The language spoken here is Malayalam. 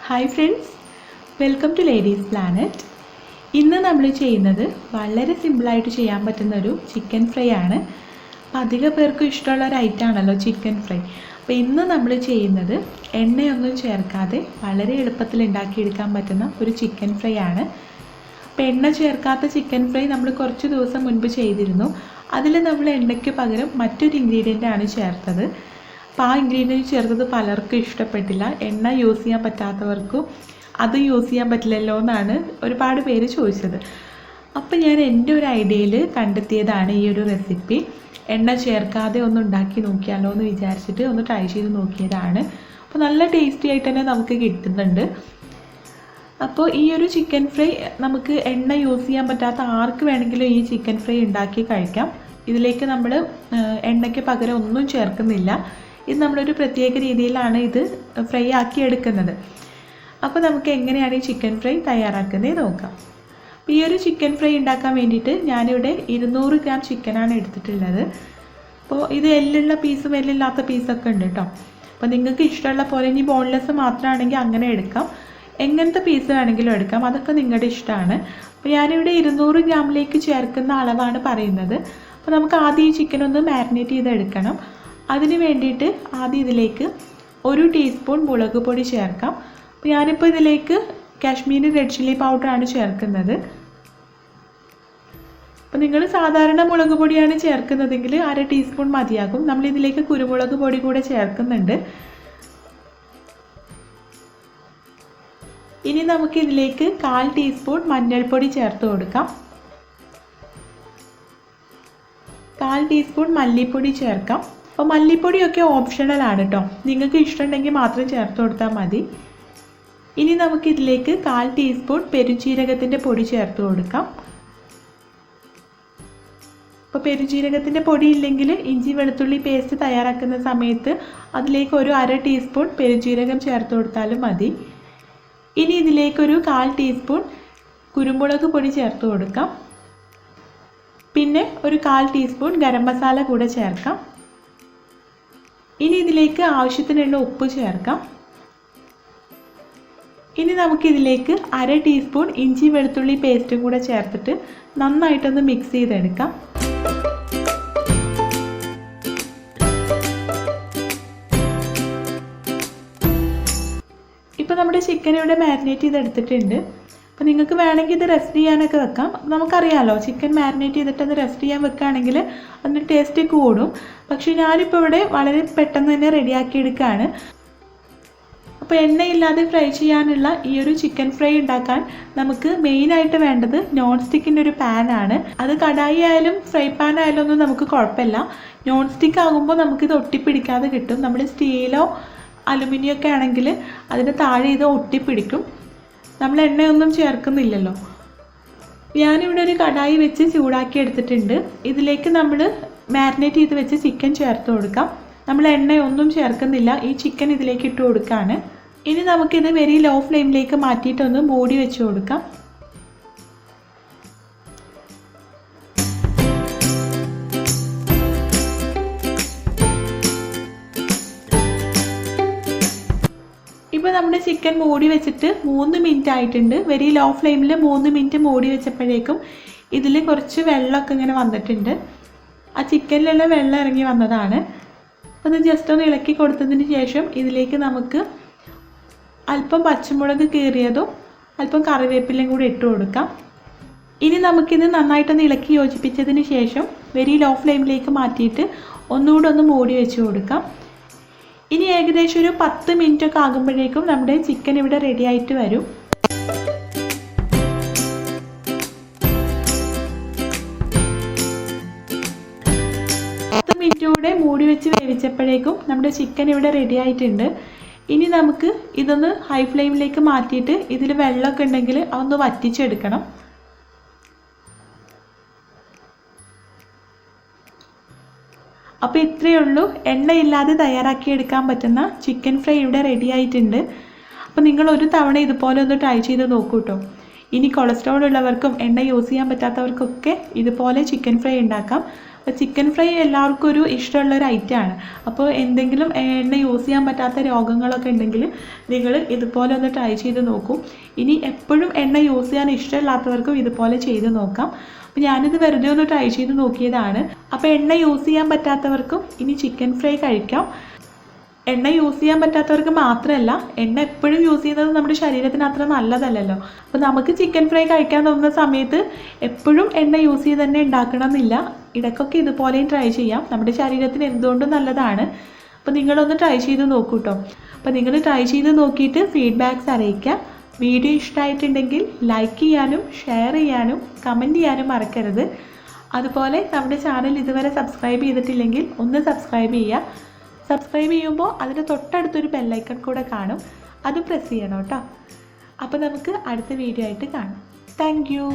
Hi friends, welcome to ladies planet. ഇന്ന് നമ്മൾ ചെയ്യുന്നത് വളരെ സിമ്പിളായിട്ട് ചെയ്യാൻ പറ്റുന്നൊരു ചിക്കൻ ഫ്രൈ ആണ്. അപ്പോൾ അധിക പേർക്കും ഇഷ്ടമുള്ള ഒരു ഐറ്റമാണല്ലോ ചിക്കൻ ഫ്രൈ. അപ്പോൾ ഇന്ന് നമ്മൾ ചെയ്യുന്നത് എണ്ണയൊന്നും ചേർക്കാതെ വളരെ എളുപ്പത്തിൽ ഉണ്ടാക്കിയെടുക്കാൻ പറ്റുന്ന ഒരു ചിക്കൻ ഫ്രൈ ആണ്. അപ്പോൾ എണ്ണ ചേർക്കാത്ത ചിക്കൻ ഫ്രൈ നമ്മൾ കുറച്ച് ദിവസം മുൻപ് ചെയ്തിരുന്നു. അതിൽ നമ്മൾ എണ്ണയ്ക്ക് പകരം മറ്റൊരു ഇൻഗ്രീഡിയൻ്റ് ആണ് ചേർത്തത്. അപ്പോൾ ആ ഇൻഗ്രീഡിയൻറ്റ് ചേർത്തത് പലർക്കും ഇഷ്ടപ്പെട്ടില്ല. എണ്ണ യൂസ് ചെയ്യാൻ പറ്റാത്തവർക്കും അത് യൂസ് ചെയ്യാൻ പറ്റില്ലല്ലോ എന്നാണ് ഒരുപാട് പേര് ചോദിച്ചത്. അപ്പോൾ ഞാൻ എൻ്റെ ഒരു ഐഡിയയിൽ കണ്ടെത്തിയതാണ് ഈ ഒരു റെസിപ്പി. എണ്ണ ചേർക്കാതെ ഒന്ന് ഉണ്ടാക്കി നോക്കിയാലോ എന്ന് വിചാരിച്ചിട്ട് ഒന്ന് ട്രൈ ചെയ്ത് നോക്കിയതാണ്. അപ്പോൾ നല്ല ടേസ്റ്റി ആയിട്ട് തന്നെ നമുക്ക് കിട്ടുന്നുണ്ട്. അപ്പോൾ ഈ ഒരു ചിക്കൻ ഫ്രൈ നമുക്ക് എണ്ണ യൂസ് ചെയ്യാൻ പറ്റാത്ത ആർക്ക് വേണമെങ്കിലും ഈ ചിക്കൻ ഫ്രൈ ഉണ്ടാക്കി കഴിക്കാം. ഇതിലേക്ക് നമ്മൾ എണ്ണയ്ക്ക് പകരം ഒന്നും ചേർക്കുന്നില്ല. ഇത് നമ്മളൊരു പ്രത്യേക രീതിയിലാണ് ഇത് ഫ്രൈ ആക്കി എടുക്കുന്നത്. അപ്പോൾ നമുക്ക് എങ്ങനെയാണ് ഈ ചിക്കൻ ഫ്രൈ തയ്യാറാക്കുന്നത് നോക്കാം. അപ്പോൾ ഈ ഒരു ചിക്കൻ ഫ്രൈ ഉണ്ടാക്കാൻ വേണ്ടിയിട്ട് ഞാനിവിടെ 200 ഗ്രാം ചിക്കനാണ് എടുത്തിട്ടുള്ളത്. അപ്പോൾ ഇത് എല്ലുള്ള പീസും എല്ലില്ലാത്ത പീസൊക്കെ ഉണ്ട് കേട്ടോ. അപ്പോൾ നിങ്ങൾക്ക് ഇഷ്ടമുള്ള പോലെ, ഇനി ബോൺലെസ് മാത്രമാണെങ്കിൽ അങ്ങനെ എടുക്കാം, എങ്ങനത്തെ പീസ് വേണമെങ്കിലും എടുക്കാം, അതൊക്കെ നിങ്ങളുടെ ഇഷ്ടമാണ്. അപ്പോൾ ഞാനിവിടെ 200 ഗ്രാമിലേക്ക് ചേർക്കുന്ന അളവാണ് പറയുന്നത്. അപ്പോൾ നമുക്ക് ആദ്യം ഈ ചിക്കൻ ഒന്ന് മാരിനേറ്റ് ചെയ്തെടുക്കണം. അതിന് വേണ്ടിയിട്ട് ആദ്യം ഇതിലേക്ക് 1 ടീസ്പൂൺ മുളക് പൊടി ചേർക്കാം. അപ്പോൾ ഞാനിപ്പോൾ ഇതിലേക്ക് കാശ്മീരി റെഡ് ചില്ലി പൗഡറാണ് ചേർക്കുന്നത്. അപ്പോൾ നിങ്ങൾ സാധാരണ മുളക് പൊടിയാണ് ചേർക്കുന്നതെങ്കിൽ 1/2 ടീസ്പൂൺ മതിയാകും. നമ്മളിതിലേക്ക് കുരുമുളക് പൊടി കൂടെ ചേർക്കുന്നുണ്ട്. ഇനി നമുക്കിതിലേക്ക് 1/4 ടീസ്പൂൺ മഞ്ഞൾപ്പൊടി ചേർത്ത് കൊടുക്കാം. 1/4 ടീസ്പൂൺ മല്ലിപ്പൊടി ചേർക്കാം. അപ്പോൾ മല്ലിപ്പൊടിയൊക്കെ ഓപ്ഷണലാണ് കേട്ടോ, നിങ്ങൾക്ക് ഇഷ്ടമുണ്ടെങ്കിൽ മാത്രം ചേർത്ത് കൊടുത്താൽ മതി. ഇനി നമുക്കിതിലേക്ക് 1/4 ടീസ്പൂൺ പെരുംജീരകത്തിൻ്റെ പൊടി ചേർത്ത് കൊടുക്കാം. അപ്പോൾ പെരുംജീരകത്തിൻ്റെ പൊടി ഇല്ലെങ്കിൽ ഇഞ്ചി വെളുത്തുള്ളി പേസ്റ്റ് തയ്യാറാക്കുന്ന സമയത്ത് അതിലേക്ക് ഒരു 1/2 ടീസ്പൂൺ പെരുംജീരകം ചേർത്ത് കൊടുത്താലും മതി. ഇനി ഇതിലേക്കൊരു 1/4 ടീസ്പൂൺ കുരുമുളക് പൊടി ചേർത്ത് കൊടുക്കാം. പിന്നെ ഒരു 1/4 ടീസ്പൂൺ ഗരം മസാല കൂടെ ചേർക്കാം. ഇനി ഇതിലേക്ക് ആവശ്യത്തിനുള്ള ഉപ്പ് ചേർക്കാം. ഇനി നമുക്കിതിലേക്ക് 1/2 ടീസ്പൂൺ ഇഞ്ചി വെളുത്തുള്ളി പേസ്റ്റും കൂടെ ചേർത്തിട്ട് നന്നായിട്ടൊന്ന് മിക്സ് ചെയ്തെടുക്കാം. ഇപ്പോൾ നമ്മുടെ ചിക്കൻ ഇവിടെ മാരിനേറ്റ് ചെയ്തെടുത്തിട്ടുണ്ട്. അപ്പോൾ നിങ്ങൾക്ക് വേണമെങ്കിൽ ഇത് റെസ്റ്റ് ചെയ്യാനൊക്കെ വെക്കാം. നമുക്കറിയാമല്ലോ, ചിക്കൻ മാരിനേറ്റ് ചെയ്തിട്ട് അത് റെസ്റ്റ് ചെയ്യാൻ വെക്കുകയാണെങ്കിൽ അതിൻ്റെ ടേസ്റ്റ് കൂടും. പക്ഷേ ഞാനിപ്പോൾ ഇവിടെ വളരെ പെട്ടെന്ന് തന്നെ റെഡിയാക്കി എടുക്കുകയാണ്. അപ്പോൾ എണ്ണയില്ലാതെ ഫ്രൈ ചെയ്യാനുള്ള ഈ ഒരു ചിക്കൻ ഫ്രൈ ഉണ്ടാക്കാൻ നമുക്ക് മെയിനായിട്ട് വേണ്ടത് നോൺ സ്റ്റിക്കിൻ്റെ ഒരു പാനാണ്. അത് കടായി ആയാലും ഫ്രൈ പാൻ ആയാലും ഒന്നും നമുക്ക് കുഴപ്പമില്ല. നോൺ സ്റ്റിക്ക് ആകുമ്പോൾ നമുക്കിത് ഒട്ടിപ്പിടിക്കാതെ കിട്ടും. നമ്മൾ സ്റ്റീലോ അലുമിനിയം ഒക്കെ ആണെങ്കിൽ അതിന് താഴെ ഇത് ഒട്ടിപ്പിടിക്കും. നമ്മൾ എണ്ണയൊന്നും ചേർക്കുന്നില്ലല്ലോ. ഞാനിവിടെ ഒരു കടായി വെച്ച് ചൂടാക്കി എടുത്തിട്ടുണ്ട്. ഇതിലേക്ക് നമ്മൾ മാരിനേറ്റ് ചെയ്ത് വെച്ച് ചിക്കൻ ചേർത്ത് കൊടുക്കാം. നമ്മൾ എണ്ണയൊന്നും ചേർക്കുന്നില്ല, ഈ ചിക്കൻ ഇതിലേക്ക് ഇട്ട് കൊടുക്കുകയാണ്. ഇനി നമുക്കിത് വെരി ലോ ഫ്ലെയിമിലേക്ക് മാറ്റിയിട്ടൊന്ന് മൂടി വെച്ച് കൊടുക്കാം. ഇപ്പോൾ നമ്മുടെ ചിക്കൻ മൂടി വെച്ചിട്ട് 3 മിനിറ്റ് ആയിട്ടുണ്ട്. വെരി ലോ ഫ്ലെയിമിൽ 3 മിനിറ്റ് മൂടി വെച്ചപ്പോഴേക്കും ഇതിൽ കുറച്ച് വെള്ളമൊക്കെ ഇങ്ങനെ വന്നിട്ടുണ്ട്. ആ ചിക്കനിലുള്ള വെള്ളം ഇറങ്ങി വന്നതാണ്. അപ്പോൾ അത് ജസ്റ്റ് ഒന്ന് ഇളക്കി കൊടുത്തതിന് ശേഷം ഇതിലേക്ക് നമുക്ക് അല്പം പച്ചമുളക് കീറിയതും അല്പം കറിവേപ്പിലയും കൂടി ഇട്ട് കൊടുക്കാം. ഇനി നമുക്കിത് നന്നായിട്ടൊന്ന് ഇളക്കി യോജിപ്പിച്ചതിന് ശേഷം വെരി ലോ ഫ്ലെയിമിലേക്ക് മാറ്റിയിട്ട് ഒന്നുകൂടെ ഒന്ന് മൂടി വെച്ച് കൊടുക്കാം. ഇനി ഏകദേശം ഒരു 10 മിനിറ്റ് ഒക്കെ ആകുമ്പോഴേക്കും നമ്മുടെ ചിക്കൻ ഇവിടെ റെഡി ആയിട്ട് വരും. 10 മിനിറ്റ് കൂടെ മൂടി വെച്ച് വേവിച്ചപ്പോഴേക്കും നമ്മുടെ ചിക്കൻ ഇവിടെ റെഡി ആയിട്ടുണ്ട്. ഇനി നമുക്ക് ഇതൊന്ന് ഹൈ ഫ്ലെയിമിലേക്ക് മാറ്റിയിട്ട് ഇതിൽ വെള്ളമൊക്കെ ഉണ്ടെങ്കിൽ അതൊന്ന് വറ്റിച്ചെടുക്കണം. അപ്പോൾ ഇത്രയേ ഉള്ളൂ, എണ്ണയില്ലാതെ തയ്യാറാക്കിയെടുക്കാൻ പറ്റുന്ന ചിക്കൻ ഫ്രൈ ഇവിടെ റെഡി ആയിട്ടുണ്ട്. അപ്പോൾ നിങ്ങൾ ഒരു തവണ ഇതുപോലെ ഒന്ന് ട്രൈ ചെയ്ത് നോക്കൂ കേട്ടോ. ഇനി കൊളസ്ട്രോൾ ഉള്ളവർക്കും എണ്ണ യൂസ് ചെയ്യാൻ പറ്റാത്തവർക്കൊക്കെ ഇതുപോലെ ചിക്കൻ ഫ്രൈ ഉണ്ടാക്കാം. അപ്പോൾ ചിക്കൻ ഫ്രൈ എല്ലാവർക്കും ഒരു ഇഷ്ടമുള്ളൊരു ഐറ്റമാണ്. അപ്പോൾ എന്തെങ്കിലും എണ്ണ യൂസ് ചെയ്യാൻ പറ്റാത്ത രോഗങ്ങളൊക്കെ ഉണ്ടെങ്കിൽ നിങ്ങൾ ഇതുപോലെ ഒന്ന് ട്രൈ ചെയ്ത് നോക്കൂ. ഇനി എപ്പോഴും എണ്ണ യൂസ് ചെയ്യാൻ ഇഷ്ടമില്ലാത്തവർക്കും ഇതുപോലെ ചെയ്ത് നോക്കാം. അപ്പോൾ ഞാനിത് വെറുതെ ഒന്ന് ട്രൈ ചെയ്ത് നോക്കിയതാണ്. അപ്പോൾ എണ്ണ യൂസ് ചെയ്യാൻ പറ്റാത്തവർക്കും ഇനി ചിക്കൻ ഫ്രൈ കഴിക്കാം. എണ്ണ യൂസ് ചെയ്യാൻ പറ്റാത്തവർക്ക് മാത്രമല്ല, എണ്ണ എപ്പോഴും യൂസ് ചെയ്യുന്നത് നമ്മുടെ ശരീരത്തിന് അത്ര നല്ലതല്ലല്ലോ. അപ്പോൾ നമുക്ക് ചിക്കൻ ഫ്രൈ കഴിക്കാൻ തോന്നുന്ന സമയത്ത് എപ്പോഴും എണ്ണ യൂസ് ചെയ്ത് തന്നെ ഉണ്ടാക്കണം എന്നില്ല. ഇടയ്ക്കൊക്കെ ഇതുപോലെയും ട്രൈ ചെയ്യാം. നമ്മുടെ ശരീരത്തിന് എന്തുകൊണ്ടും നല്ലതാണ്. അപ്പോൾ നിങ്ങളൊന്ന് ട്രൈ ചെയ്ത് നോക്കൂ കേട്ടോ. അപ്പോൾ നിങ്ങൾ ട്രൈ ചെയ്ത് നോക്കിയിട്ട് ഫീഡ്ബാക്ക്സ് അറിയിക്കാം. വീഡിയോ ഇഷ്ടമായിട്ടുണ്ടെങ്കിൽ ലൈക്ക് ചെയ്യാനും ഷെയർ ചെയ്യാനും കമൻറ്റ് ചെയ്യാനും മറക്കരുത്. അതുപോലെ നമ്മുടെ ചാനൽ ഇതുവരെ സബ്സ്ക്രൈബ് ചെയ്തിട്ടില്ലെങ്കിൽ ഒന്ന് സബ്സ്ക്രൈബ് ചെയ്യുക. സബ്സ്ക്രൈബ് ചെയ്യുമ്പോൾ അതിന് തൊട്ടടുത്തൊരു ബെല്ലൈക്കൺ കൂടെ കാണും, അത് പ്രസ് ചെയ്യണം കേട്ടോ. അപ്പോൾ നമുക്ക് അടുത്ത വീഡിയോ ആയിട്ട് കാണാം. Thank you.